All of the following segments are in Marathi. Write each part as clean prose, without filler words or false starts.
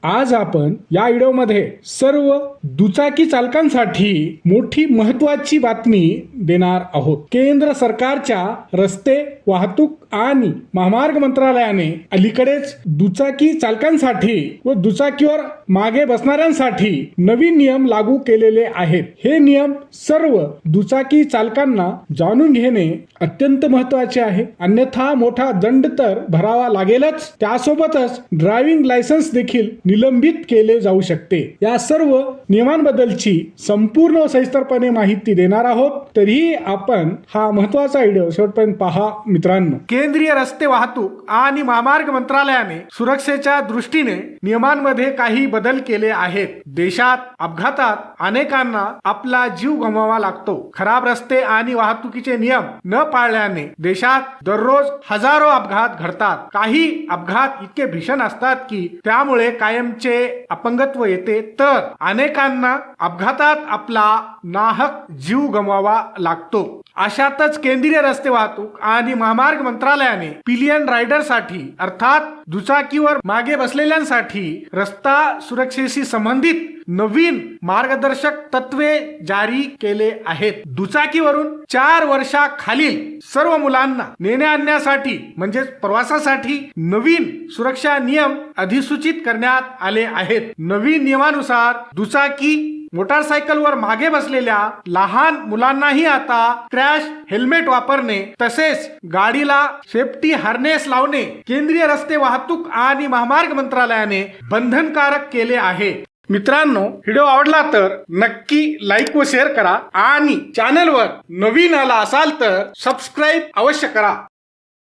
आज आपण या व्हिडिओमध्ये सर्व दुचाकी चालकांसाठी मोठी महत्त्वाची बातमी देणार आहोत। केंद्र सरकारच्या रस्ते वाहतूक आणि महामार्ग मंत्रालयाने अलीकडेच दुचाकी चालकांसाठी व दुचाकीवर मागे बसणाऱ्यांसाठी नवीन नियम लागू केलेले आहेत। हे नियम सर्व दुचाकी चालकांना जाणून घेणे अत्यंत महत्त्वाचे आहे, अन्यथा मोठा दंड तर भरावा लागेलच। त्यासोबतच ड्रायव्हिंग लायसन्स देखील निलंबित केले जाऊ शकते। या सर्व नियमांबद्दलची संपूर्ण व सविस्तरपणे माहिती देणार आहोत, तरीही आपण हा महत्त्वाचा व्हिडिओ शेवटपर्यंत पहा मित्रांनो। केंद्रीय रस्ते वाहतूक आणि महामार्ग मंत्रालयाने सुरक्षेच्या दृष्टीने नियमांमध्ये काही बदल केले आहेत। देशात अपघातात अनेकांना आपला जीव गमवावा लागतो। खराब रस्ते आणि वाहतुकीचे नियम न पाळल्याने देशात दररोज हजारो अपघात घडतात। काही अपघात इतके भीषण असतात की त्यामुळे कायमचे अपंगत्व येते, तर अनेकांना अपघातात आपला नाहक जीव गमवावा लागतो। अशातच केंद्रीय रस्ते वाहतूक आणि महामार्ग मंत्रालयाने पिलियन रायडरसाठी अर्थात दुचाकीवर मागे बसलेल्यांसाठी रस्ता सुरक्षेशी संबंधित नवीन मार्गदर्शक तत्वे जारी केले आहेत। दुचाकीवरून 4 वर्षाखालील सर्व मुलांना नेण्या आणण्यासाठी म्हणजे प्रवासासाठी नवीन सुरक्षा नियम अधिसूचित करण्यात आले आहेत। नवीन नियमानुसार दुचाकी मोटारसायकलवर मागे बसलेल्या लहान मुलांनाही आता क्रॅश हेल्मेट वापरणे तसेच गाडीला सेफ्टी हार्नेस लावणे केंद्रीय रस्ते वाहतूक आणि महामार्ग मंत्रालयाने बंधनकारक केले आहे। मित्रांनो, व्हिडिओ आवडला तर नक्की लाईक व शेअर करा आणि चॅनलवर नवीन आला असाल तर सबस्क्राईब अवश्य करा।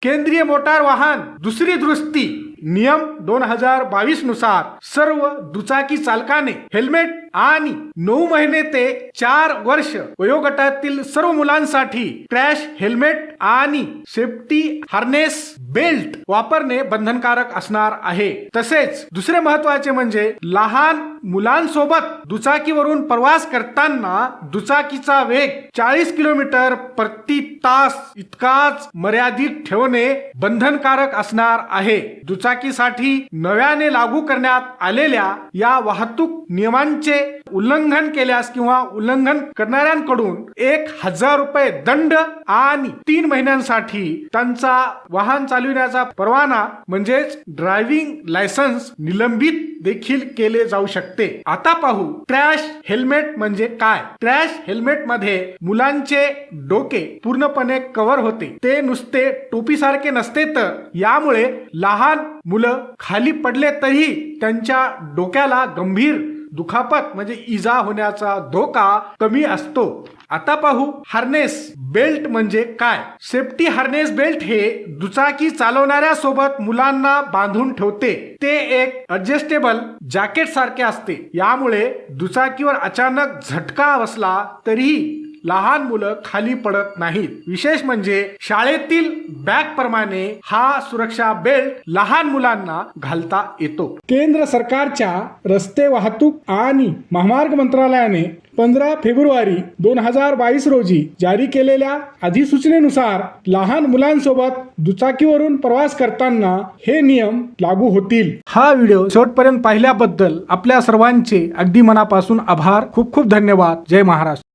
केंद्रीय मोटार वाहन दुसरी दुरुस्ती नियम 2022 नुसार सर्व दुचाकी चालकाने हेल्मेट आणि 9 महिने ते 4 वर्ष वयोगटातील सर्व मुलांसाठी क्रॅश हेल्मेट आणि सेफ्टी हार्नेस बेल्ट वापरणे बंधनकारक असणार आहे। तसेच दुसरे महत्त्वाचे म्हणजे लहान मुलांसोबत दुचाकीवरून प्रवास करताना दुचाकीचा वेग 40 किलोमीटर प्रति तास इतकाच मर्यादित ठेवणे बंधनकारक असणार आहे। दुचाकीसाठी नव्याने लागू करण्यात आलेल्या या वाहतूक नियमांचे उल्लंघन केल्यास किंवा उल्लंघन करणाऱ्यांकडून 1000 रुपये दंड आणि 3 महिन्यांसाठी त्यांचा वाहन चालविण्याचा परवाना म्हणजेच ड्रायव्हिंग लायसन्स निलंबित देखील केले जाऊ शकते। आता पाहू क्रॅश हेल्मेट म्हणजे काय। क्रॅश हेल्मेट मध्ये मुलांचे डोके पूर्णपणे कव्हर होते, ते नुसते टोपीसारखे नसते, तर यामुळे लहान मुलं खाली पडले तरी त्यांच्या डोक्याला गंभीर दुखापत म्हणजे इजा होण्याचा धोका कमी असतो। आता पाहू हार्नेस बेल्ट म्हणजे काय। सेफ्टी हार्नेस बेल्ट हे दुचाकी चालवणाऱ्या सोबत मुलांना बांधून ठेवते। ते एक ऍडजस्टेबल जॅकेट सारखे असते, यामुळे दुचाकीवर अचानक झटका बसला तरीही लहान मुलं खाली पडत नाहीत। विशेष म्हणजे शाळेतील बॅग प्रमाणे हा सुरक्षा बेल्ट लहान मुलांना घालता येतो। केंद्र सरकारच्या रस्ते वाहतूक आणि महामार्ग मंत्रालयाने 15 फेब्रुवारी 2022 रोजी जारी केलेल्या अधिसूचनेनुसार लहान मुलांसोबत दुचाकीवरून प्रवास करताना हे नियम लागू होतील। हा व्हिडिओ शेवटपर्यंत पाहिल्याबद्दल आपल्या सर्वांचे अगदी मनापासून आभार। खूप खूप धन्यवाद। जय महाराष्ट्र।